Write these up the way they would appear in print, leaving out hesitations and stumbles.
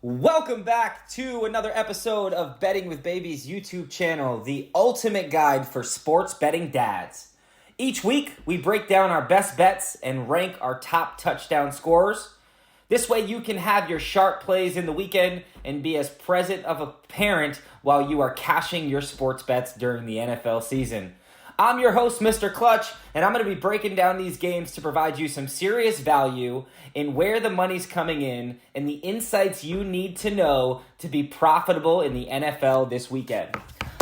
Welcome back to another episode of Betting with Babies YouTube channel, the ultimate guide for sports betting dads. Each week, we break down our best bets and rank our top touchdown scorers. This way you can have your sharp plays in the weekend and be as present of a parent while you are cashing your sports bets during the NFL season. I'm your host, Mr. Clutch, and I'm going to be breaking down these games to provide you some serious value in where the money's coming in and the insights you need to know to be profitable in the NFL this weekend.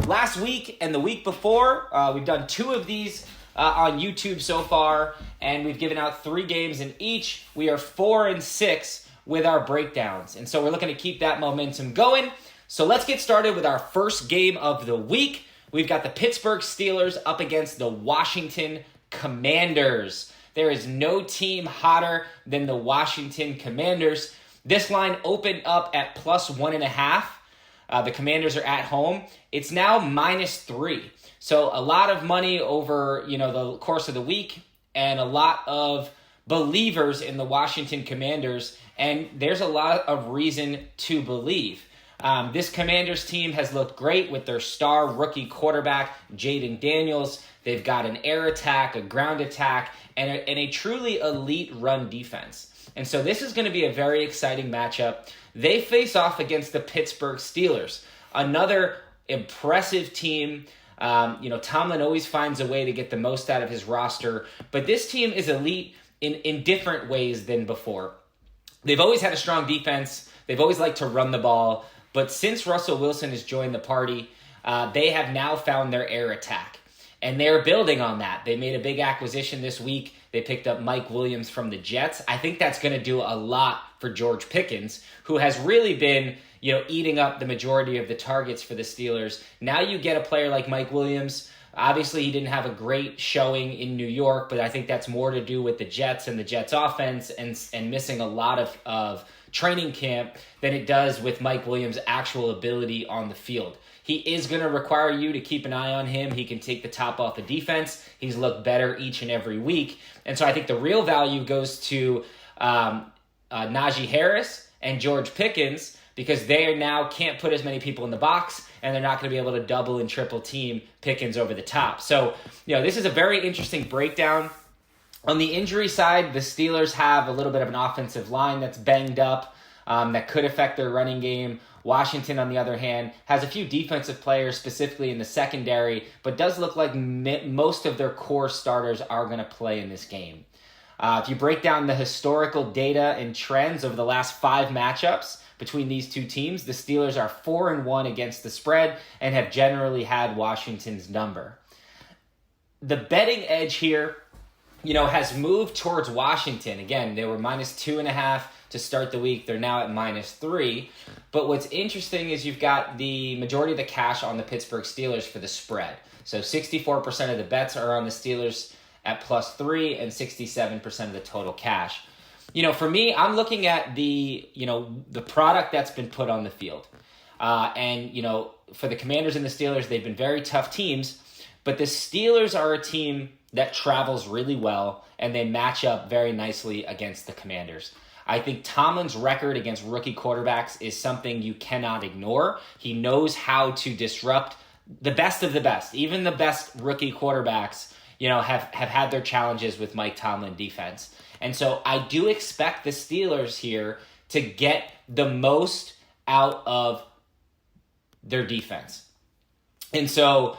Last week and the week before, we've done two of these on YouTube so far, and we've given out 3 games in each. We are 4-6 with our breakdowns, and so we're looking to keep that momentum going. So let's get started with our first game of the week. We've got the Pittsburgh Steelers up against the Washington Commanders. There is no team hotter than the Washington Commanders. This line opened up at plus 1.5. The Commanders are at home. It's now -3. So a lot of money over, the course of the week and a lot of believers in the Washington Commanders. And there's a lot of reason to believe. This Commanders team has looked great with their star rookie quarterback, Jaden Daniels. They've got an air attack, a ground attack, and a truly elite run defense. And so this is going to be a very exciting matchup. They face off against the Pittsburgh Steelers, another impressive team. Tomlin always finds a way to get the most out of his roster, but this team is elite in different ways than before. They've always had a strong defense. They've always liked to run the ball. But since Russell Wilson has joined the party, they have now found their air attack. And they're building on that. They made a big acquisition this week. They picked up Mike Williams from the Jets. I think that's going to do a lot for George Pickens, who has really been, eating up the majority of the targets for the Steelers. Now you get a player like Mike Williams. Obviously, he didn't have a great showing in New York, but I think that's more to do with the Jets and the Jets offense and missing a lot of training camp than it does with Mike Williams' actual ability on the field. He is going to require you to keep an eye on him. He can take the top off the defense. He's looked better each and every week. And so I think the real value goes to Najee Harris and George Pickens, because they now can't put as many people in the box, and they're not going to be able to double and triple team Pickens over the top. So, this is a very interesting breakdown. On the injury side, the Steelers have a little bit of an offensive line that's banged up that could affect their running game. Washington, on the other hand, has a few defensive players, specifically in the secondary, but does look like most of their core starters are going to play in this game. If you break down the historical data and trends over the last 5 matchups between these two teams, the Steelers are 4-1 against the spread and have generally had Washington's number. The betting edge here, has moved towards Washington. Again, they were -2.5 to start the week. They're now at -3. But what's interesting is you've got the majority of the cash on the Pittsburgh Steelers for the spread. So 64% of the bets are on the Steelers at +3 and 67% of the total cash. For me, I'm looking at the product that's been put on the field. For the Commanders and the Steelers, they've been very tough teams, but the Steelers are a team that travels really well, and they match up very nicely against the Commanders. I think Tomlin's record against rookie quarterbacks is something you cannot ignore. He knows how to disrupt the best of the best. Even the best rookie quarterbacks, have had their challenges with Mike Tomlin defense. And so I do expect the Steelers here to get the most out of their defense. And so,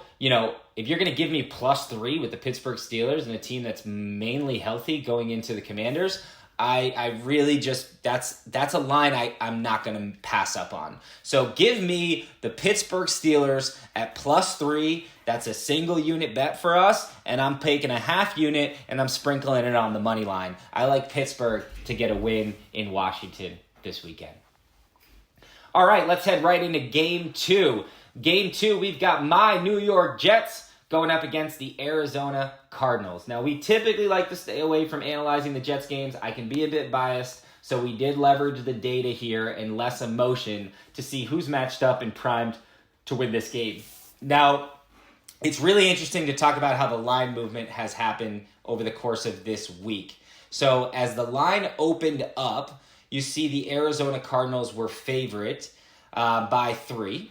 if you're going to give me +3 with the Pittsburgh Steelers and a team that's mainly healthy going into the Commanders, I really just, that's a line I'm not going to pass up on. So give me the Pittsburgh Steelers at +3. That's a single unit bet for us, and I'm taking a half unit and I'm sprinkling it on the money line. I like Pittsburgh to get a win in Washington this weekend. All right, let's head right into Game 2. Game 2, we've got my New York Jets going up against the Arizona Cardinals. Now, we typically like to stay away from analyzing the Jets games. I can be a bit biased, so we did leverage the data here and less emotion to see who's matched up and primed to win this game. Now, it's really interesting to talk about how the line movement has happened over the course of this week. So as the line opened up, you see the Arizona Cardinals were favorite by 3.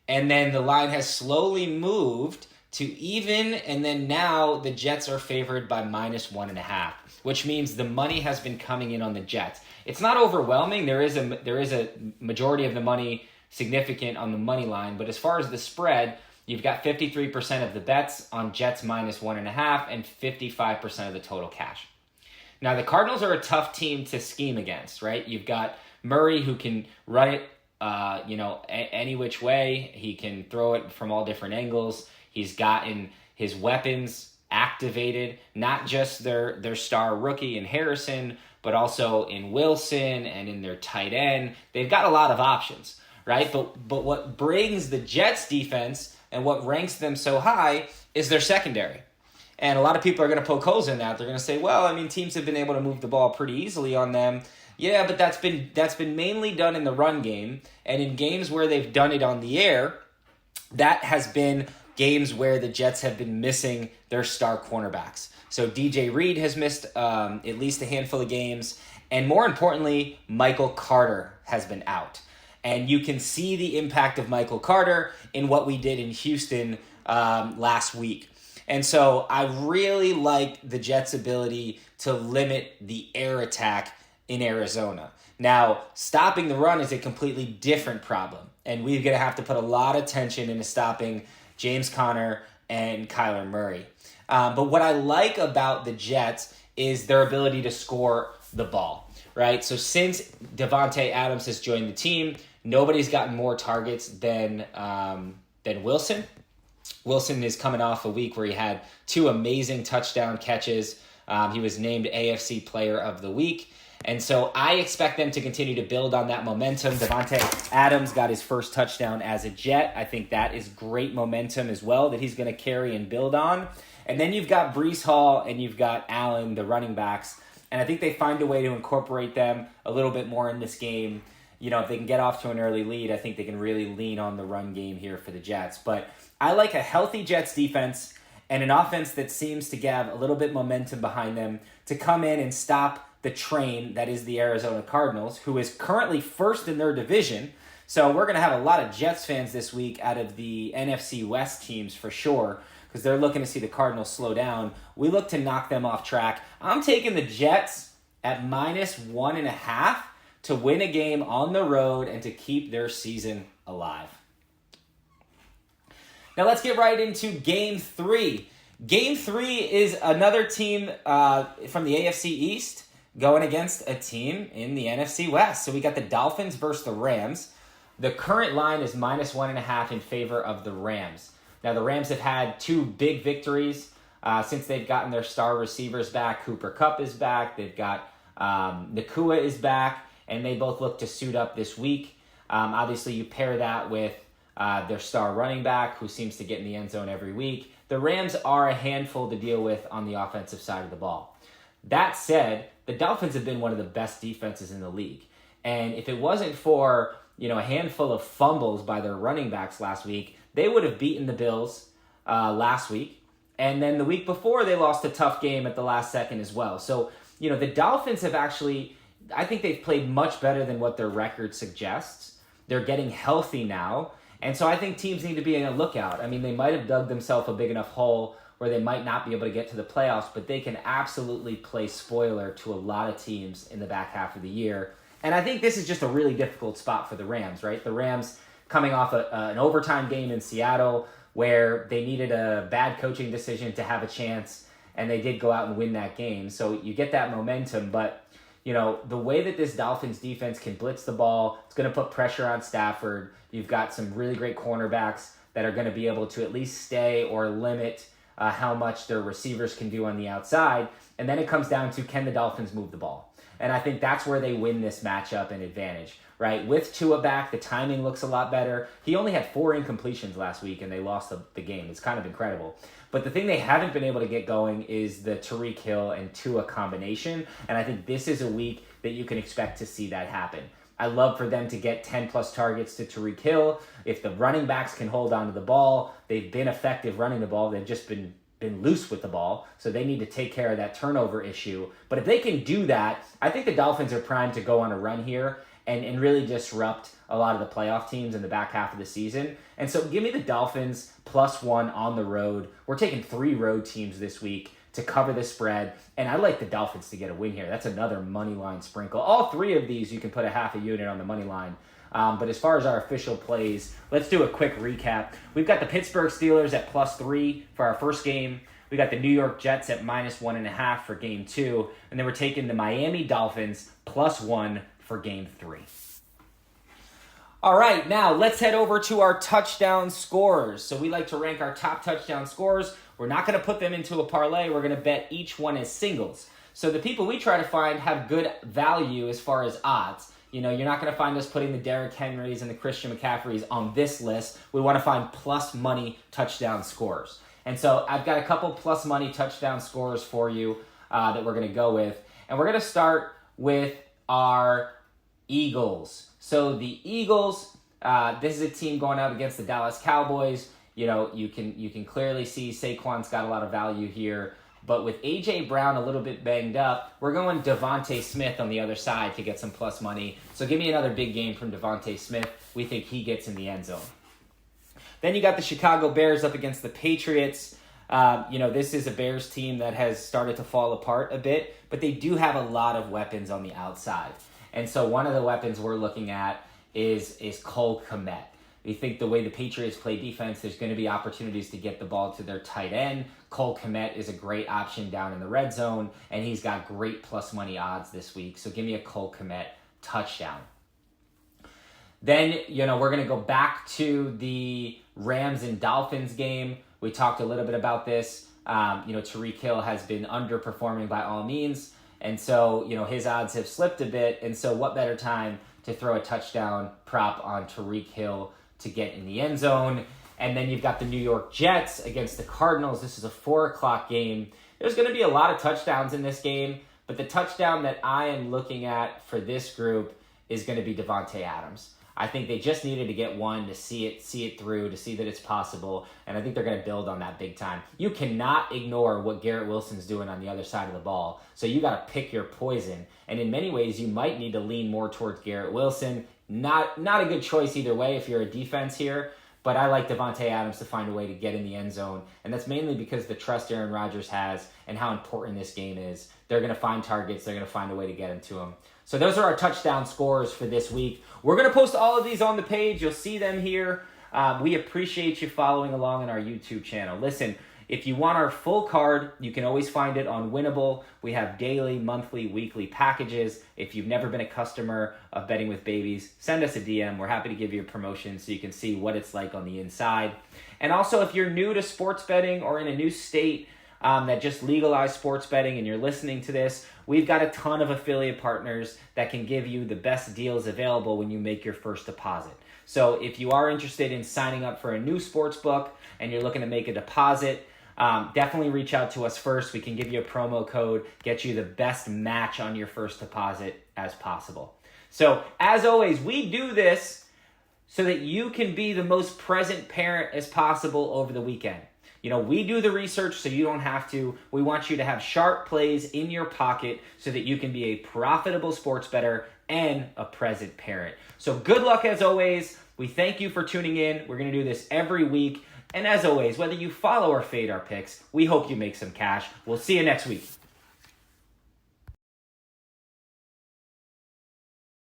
And then the line has slowly moved to even, and then now the Jets are favored by -1.5, which means the money has been coming in on the Jets. It's not overwhelming. There is a majority of the money significant on the money line, but as far as the spread, you've got 53% of the bets on Jets -1.5 and 55% of the total cash. Now, the Cardinals are a tough team to scheme against, right? You've got Murray, who can run it any which way. He can throw it from all different angles. He's gotten his weapons activated, not just their star rookie in Harrison, but also in Wilson and in their tight end. They've got a lot of options, right? But what brings the Jets defense and what ranks them so high is their secondary. And a lot of people are going to poke holes in that. They're going to say, well, I mean, teams have been able to move the ball pretty easily on them. Yeah, but that's been mainly done in the run game. And in games where they've done it on the air, that has been games where the Jets have been missing their star cornerbacks. So DJ Reed has missed at least a handful of games. And more importantly, Michael Carter has been out. And you can see the impact of Michael Carter in what we did in Houston last week. And so I really like the Jets' ability to limit the air attack in Arizona. Now, stopping the run is a completely different problem. And we're going to have to put a lot of attention into stopping James Conner and Kyler Murray. But what I like about the Jets is their ability to score the ball, right? So since Davante Adams has joined the team, nobody's gotten more targets than Wilson. Wilson is coming off a week where he had 2 amazing touchdown catches. He was named AFC Player of the Week. And so I expect them to continue to build on that momentum. Davante Adams got his first touchdown as a Jet. I think that is great momentum as well that he's going to carry and build on. And then you've got Breece Hall and you've got Allen, the running backs. And I think they find a way to incorporate them a little bit more in this game. You know, if they can get off to an early lead, I think they can really lean on the run game here for the Jets. But I like a healthy Jets defense and an offense that seems to have a little bit momentum behind them to come in and stop the train that is the Arizona Cardinals, who is currently first in their division. So we're going to have a lot of Jets fans this week out of the NFC West teams for sure, because they're looking to see the Cardinals slow down. We look to knock them off track. I'm taking the Jets at -1.5 to win a game on the road and to keep their season alive. Now let's get right into Game 3. Game 3 is another team from the AFC East going against a team in the NFC West. So we got the Dolphins versus the Rams. The current line is -1.5 in favor of the Rams. Now the Rams have had 2 big victories since they've gotten their star receivers back. Cooper Kupp is back. They've got Nakua is back, and they both look to suit up this week. Obviously, you pair that with their star running back, who seems to get in the end zone every week. The Rams are a handful to deal with on the offensive side of the ball. That said, the Dolphins have been one of the best defenses in the league. And if it wasn't for, a handful of fumbles by their running backs last week, they would have beaten the Bills last week. And then the week before, they lost a tough game at the last second as well. So, the Dolphins have actually, I think they've played much better than what their record suggests. They're getting healthy now. And so I think teams need to be on a lookout. I mean, they might have dug themselves a big enough hole where they might not be able to get to the playoffs, but they can absolutely play spoiler to a lot of teams in the back half of the year. And I think this is just a really difficult spot for the Rams, right? The Rams coming off an overtime game in Seattle where they needed a bad coaching decision to have a chance, and they did go out and win that game. So you get that momentum, but the way that this Dolphins defense can blitz the ball, it's going to put pressure on Stafford. You've got some really great cornerbacks that are going to be able to at least stay or limit how much their receivers can do on the outside. And then it comes down to, can the Dolphins move the ball? And I think that's where they win this matchup and advantage, right? With Tua back, the timing looks a lot better. He only had 4 incompletions last week, and they lost the game. It's kind of incredible. But the thing they haven't been able to get going is the Tyreek Hill and Tua combination. And I think this is a week that you can expect to see that happen. I love for them to get 10-plus targets to Tyreek Hill. If the running backs can hold on to the ball, they've been effective running the ball. They've just been been loose with the ball, so they need to take care of that turnover issue. But if they can do that, I think the Dolphins are primed to go on a run here and really disrupt a lot of the playoff teams in the back half of the season. And so give me the Dolphins +1 on the road. We're taking 3 road teams this week to cover the spread, and I like the Dolphins to get a win here. That's another money line sprinkle. All 3 of these, you can put a half a unit on the money line. But as far as our official plays, let's do a quick recap. We've got the Pittsburgh Steelers at +3 for our first game. We got the New York Jets at -1.5 for game 2. And then we're taking the Miami Dolphins +1 for game 3. All right, now let's head over to our touchdown scores. So we like to rank our top touchdown scores. We're not going to put them into a parlay. We're going to bet each one as singles. So the people we try to find have good value as far as odds. You know, you're not going to find us putting the Derrick Henrys and the Christian McCaffreys on this list. We want to find plus money touchdown scores. And so I've got a couple plus money touchdown scores for you that we're going to go with. And we're going to start with our Eagles. So the Eagles, this is a team going out against the Dallas Cowboys. You know, you can clearly see Saquon's got a lot of value here. But with A.J. Brown a little bit banged up, we're going Devontae Smith on the other side to get some plus money. So give me another big game from Devontae Smith. We think he gets in the end zone. Then you got the Chicago Bears up against the Patriots. This is a Bears team that has started to fall apart a bit, but they do have a lot of weapons on the outside. And so one of the weapons we're looking at is Cole Kmet. We think the way the Patriots play defense, there's going to be opportunities to get the ball to their tight end. Cole Kmet is a great option down in the red zone, and he's got great plus money odds this week. So give me a Cole Kmet touchdown. Then, we're going to go back to the Rams and Dolphins game. We talked a little bit about this. Tyreek Hill has been underperforming by all means. And so, his odds have slipped a bit. And so what better time to throw a touchdown prop on Tyreek Hill to get in the end zone. And then you've got the New York Jets against the Cardinals. This is a 4:00 game. There's going to be a lot of touchdowns in this game, but the touchdown that I am looking at for this group is going to be Devontae Adams. I think they just needed to get one to see it through, to see that it's possible, and I think they're going to build on that big time. You cannot ignore what Garrett Wilson's doing on the other side of the ball, so you got to pick your poison. And in many ways, you might need to lean more towards Garrett Wilson. Not a good choice either way if you're a defense here, but I like Devontae Adams to find a way to get in the end zone, and that's mainly because the trust Aaron Rodgers has and how important this game is. They're going to find targets. They're going to find a way to get into them. So those are our touchdown scores for this week. We're going to post all of these on the page. You'll see them here. We appreciate you following along on our YouTube channel. Listen, if you want our full card, you can always find it on WINIBLE. We have daily, monthly, weekly packages. If you've never been a customer of Betting with Babies, send us a DM. We're happy to give you a promotion so you can see what it's like on the inside. And also, if you're new to sports betting or in a new state that just legalized sports betting and you're listening to this, we've got a ton of affiliate partners that can give you the best deals available when you make your first deposit. So if you are interested in signing up for a new sports book and you're looking to make a deposit, definitely reach out to us first. We can give you a promo code, get you the best match on your first deposit as possible. So as always, we do this so that you can be the most present parent as possible over the weekend. We do the research so you don't have to. We want you to have sharp plays in your pocket so that you can be a profitable sports bettor and a present parent. So good luck as always. We thank you for tuning in. We're going to do this every week. And as always, whether you follow or fade our picks, we hope you make some cash. We'll see you next week.